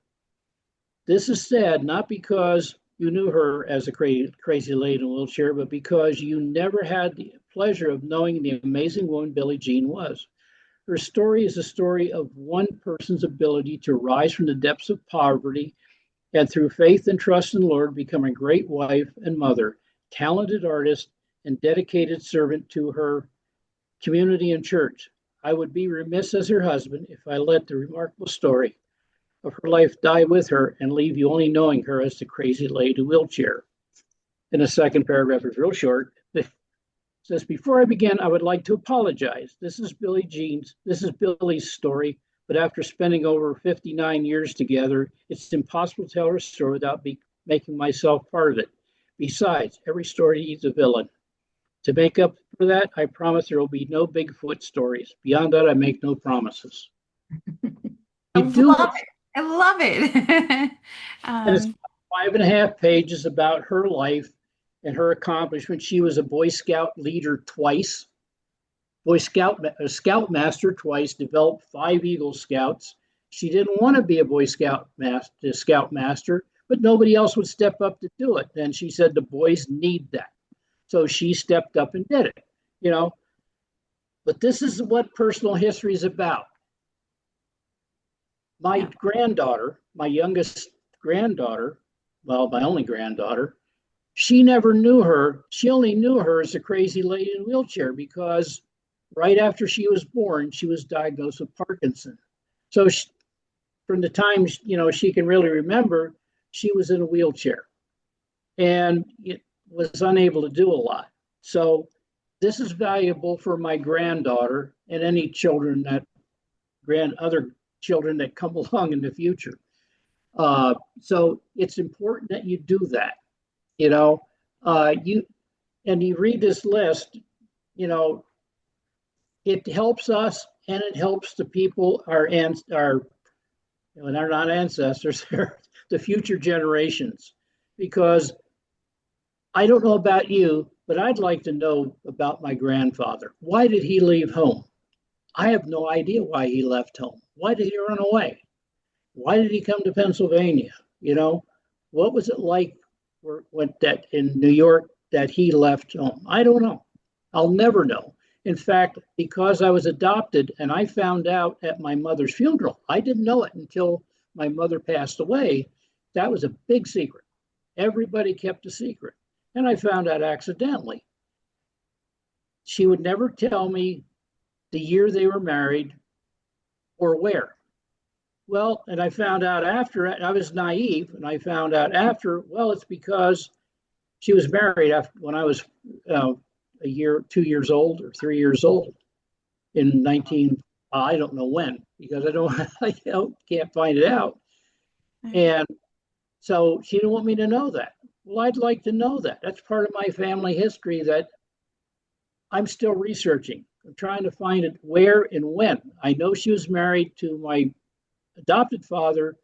This is sad, not because you knew her as a crazy lady in a wheelchair, but because you never had the pleasure of knowing the amazing woman Billie Jean was. Her story is a story of one person's ability to rise from the depths of poverty and through faith and trust in the Lord become a great wife and mother, talented artist, and dedicated servant to her community and church. I would be remiss as her husband if I let the remarkable story of her life die with her and leave you only knowing her as the crazy lady in a wheelchair. And the second paragraph is real short. It says, before I begin, I would like to apologize. This is Billie's story, but after spending over 59 years together, it's impossible to tell her story without making myself part of it. Besides, every story needs a villain. To make up for that, I promise there will be no Bigfoot stories. Beyond that, I make no promises. I love it. I love it. And it's 5.5 pages about her life and her accomplishments. She was a Boy Scout leader twice, Scoutmaster twice, developed 5 Eagle Scouts. She didn't want to be a Boy Scoutmaster, but nobody else would step up to do it. And she said the boys need that. So she stepped up and did it, But this is what personal history is about. My granddaughter, my youngest granddaughter, well, my only granddaughter, she never knew her. She only knew her as a crazy lady in a wheelchair because right after she was born, she was diagnosed with Parkinson. So from the time, she can really remember, she was in a wheelchair and it was unable to do a lot. So this is valuable for my granddaughter and any children other children that come along in the future. So it's important that you do that. You read this list, it helps us and it helps the people, they're not ancestors, they're the future generations. Because I don't know about you, but I'd like to know about my grandfather. Why did he leave home? I have no idea why he left home. Why did he run away? Why did he come to Pennsylvania? You know, what was it like when that in New York that he left home? I don't know. I'll never know. In fact, because I was adopted and I found out at my mother's funeral, I didn't know it until my mother passed away. That was a big secret. Everybody kept a secret. And I found out accidentally. She would never tell me the year they were married or where. Well, and I found out after, I was naive, and I found out after, well, it's because she was married after when I was a year, 2 years old or 3 years old in 19, I don't know when, because can't find it out. And so she didn't want me to know that. Well, I'd like to know that. That's part of my family history that I'm still researching. I'm trying to find it where and when. I know she was married to my adopted father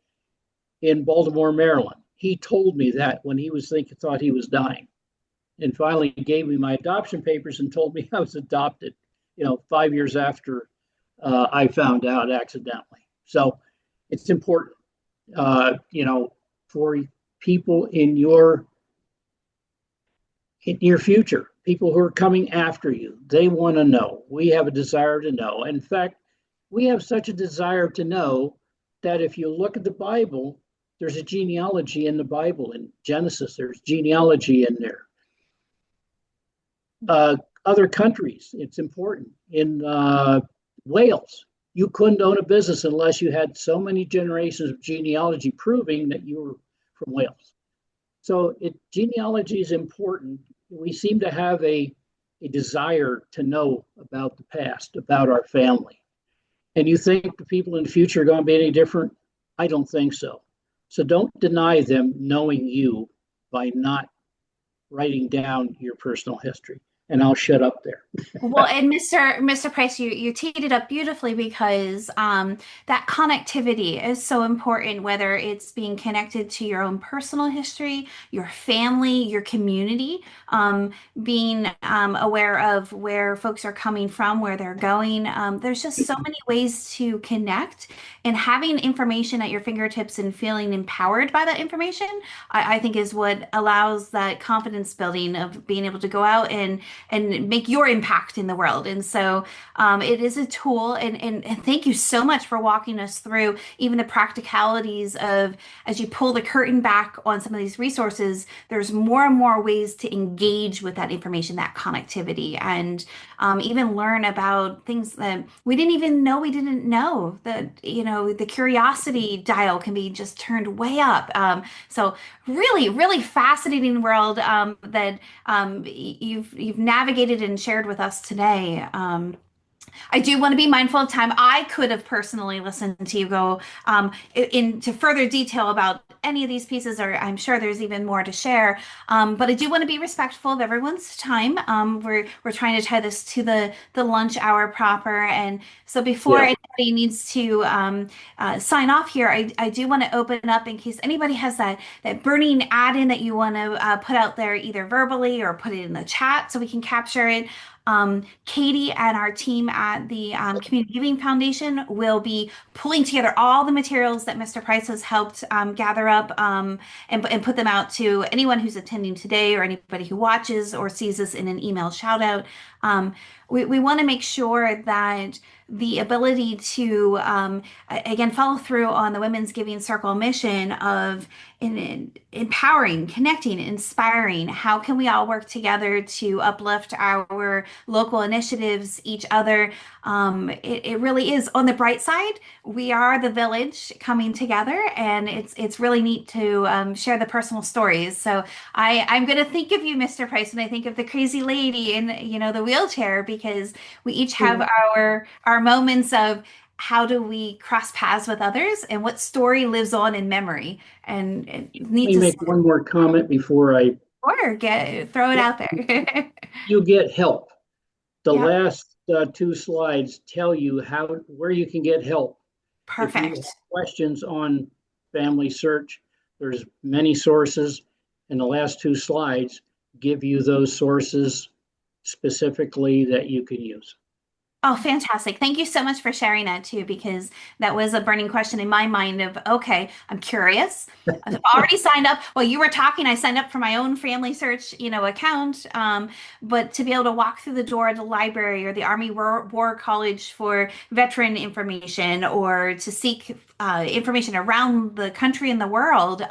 in Baltimore, Maryland. He told me that when he thought he was dying, and finally gave me my adoption papers and told me I was adopted. 5 years after I found out accidentally. So it's important, for people in your future, people who are coming after you. They want to know. We have a desire to know. In fact, we have such a desire to know that if you look at the Bible, there's a genealogy in the Bible. In Genesis, there's genealogy in there. Other countries, it's important. In Wales, you couldn't own a business unless you had so many generations of genealogy proving that you were from Wales. So genealogy is important. We seem to have a desire to know about the past, about our family. And you think the people in the future are going to be any different? I don't think so. So don't deny them knowing you by not writing down your personal history. And I'll shut up there. Well, and Mr. Price, you teed it up beautifully because that connectivity is so important, whether it's being connected to your own personal history, your family, your community, being aware of where folks are coming from, where they're going. There's just so many ways to connect, and having information at your fingertips and feeling empowered by that information, I think is what allows that confidence building of being able to go out and make your impact in the world. And so it is a tool. And thank you so much for walking us through even the practicalities of as you pull the curtain back on some of these resources, there's more and more ways to engage with that information, that connectivity, and even learn about things that we didn't even know we didn't know. That, the curiosity dial can be just turned way up. So really, really fascinating world that you've navigated and shared with us today. I do want to be mindful of time. I could have personally listened to you go into further detail about any of these pieces, or I'm sure there's even more to share. But I do want to be respectful of everyone's time. We're trying to tie this to the lunch hour proper, and so before anybody needs to sign off here, I do want to open up in case anybody has that burning add-in that you want to put out there, either verbally or put it in the chat so we can capture it. Katie and our team at the Community Giving Foundation will be pulling together all the materials that Mr. Price has helped gather up and put them out to anyone who's attending today or anybody who watches or sees this in an email shout out. We want to make sure that the ability to, again, follow through on the Women's Giving Circle mission of empowering, connecting, inspiring. How can we all work together to uplift our local initiatives, each other? It really is on the bright side. We are the village coming together, and it's really neat to share the personal stories. So I'm going to think of you, Mr. Price, when I think of the crazy lady in the wheelchair, because we each have our moments of how do we cross paths with others and what story lives on in memory, and Let need me to make one more comment before I throw it out there. you get help. The Yeah, last two slides tell you where you can get help. If you have perfect. questions on FamilySearch, there's many sources, and the last two slides give you those sources specifically that you can use. Oh, fantastic. Thank you so much for sharing that too, because that was a burning question in my mind of, okay, I'm curious. I've already signed up. Well, you were talking, I signed up for my own Family Search, account. But to be able to walk through the door of the library or the Army War College for veteran information or to seek information around the country and the world,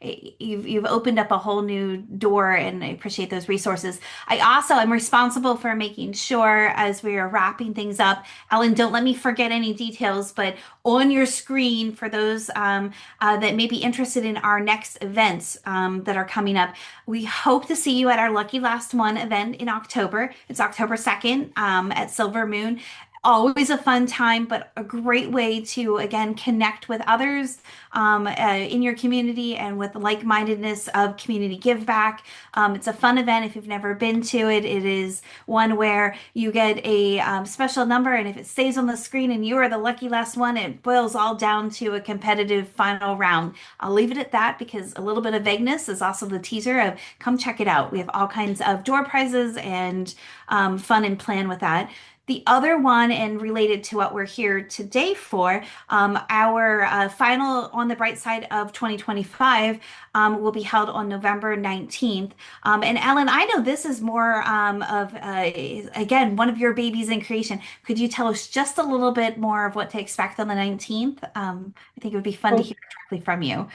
you've opened up a whole new door, and I appreciate those resources. I also am responsible for making sure as we are wrapping things up. Ellen, don't let me forget any details, but on your screen for those that may be interested in our next events that are coming up, we hope to see you at our Lucky Last One event in October. It's October 2nd at Silver Moon. Always a fun time, but a great way to, again, connect with others in your community and with the like-mindedness of community give back. It's a fun event if you've never been to it. It is one where you get a special number, and if it stays on the screen and you are the lucky last one, it boils all down to a competitive final round. I'll leave it at that because a little bit of vagueness is also the teaser of come check it out. We have all kinds of door prizes and fun and plan with that. The other one, and related to what we're here today for, our final On the Bright Side of 2025 will be held on November 19th. And Ellen, I know this is more of, again, one of your babies in creation. Could you tell us just a little bit more of what to expect on the 19th? I think it would be fun to Well, hear directly from you.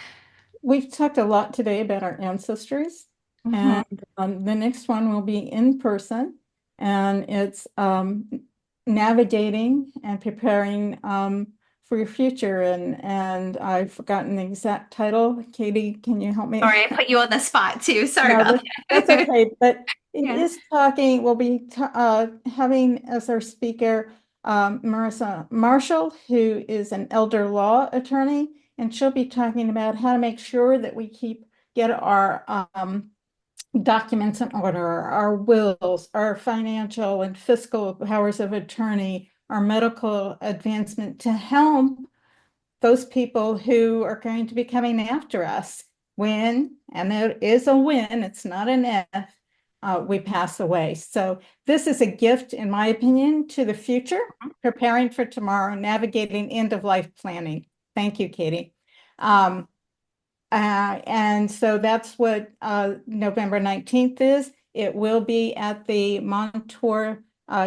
we've talked a lot today about our ancestors, Mhm. and the next one will be in person, and it's navigating and preparing for your future. And I've forgotten the exact title. Katie, can you help me? Sorry, I put you on the spot too. Sorry No, about that's that. okay. But it Yeah. is talking, we'll be having as our speaker Marissa Marshall, who is an elder law attorney, and she'll be talking about how to make sure that we get our documents in order, our wills, our financial and fiscal powers of attorney, our medical advancement to help those people who are going to be coming after us when, and there is a when, it's not an if, we pass away. So this is a gift, in my opinion, to the future, preparing for tomorrow, navigating end of life planning. Thank you, Katie. And so that's what November 19th is. It will be at the Montour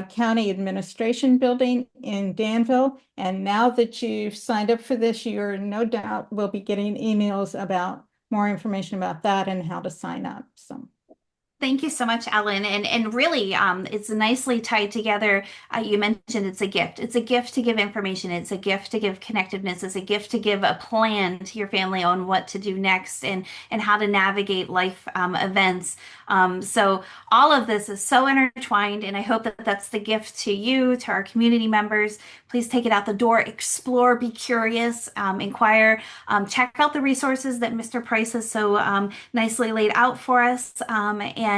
County Administration Building in Danville. And now that you've signed up for this, you're no doubt will be getting emails about more information about that and how to sign up. So. Thank you so much, Ellen. And really, it's nicely tied together. You mentioned it's a gift. It's a gift to give information. It's a gift to give connectiveness. It's a gift to give a plan to your family on what to do next and how to navigate life events. So all of this is so intertwined, and I hope that that's the gift to you, to our community members. Please take it out the door, explore, be curious, inquire, check out the resources that Mr. Price has so nicely laid out for us. And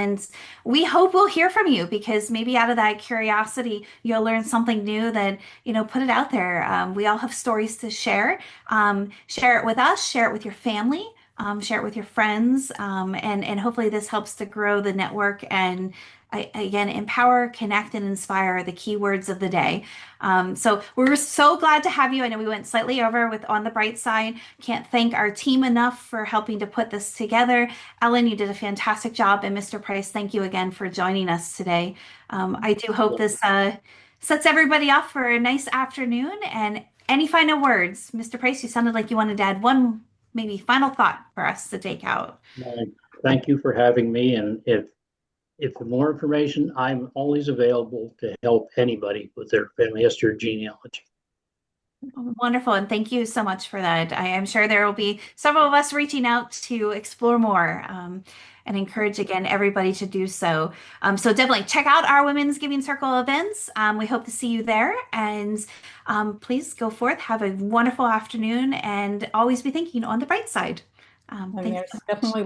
we hope we'll hear from you because maybe out of that curiosity, you'll learn something new that, put it out there. We all have stories to share. Share it with us, share it with your family. Share it with your friends, and hopefully this helps to grow the network and again empower, connect, and inspire the key words of the day. So we're so glad to have you. I know we went slightly over with On the Bright Side. Can't thank our team enough for helping to put this together. Ellen, you did a fantastic job, and Mr. Price, thank you again for joining us today. I do hope this sets everybody off for a nice afternoon. And any final words, Mr. Price? You sounded like you wanted to add one maybe final thought for us to take out. Thank you for having me. And if for more information, I'm always available to help anybody with their family history or genealogy. Wonderful. And thank you so much for that. I am sure there will be several of us reaching out to explore more and encourage again everybody to do so. So definitely check out our Women's Giving Circle events. We hope to see you there. And please go forth, have a wonderful afternoon, and always be thinking on the bright side. And Thanks there's so much. definitely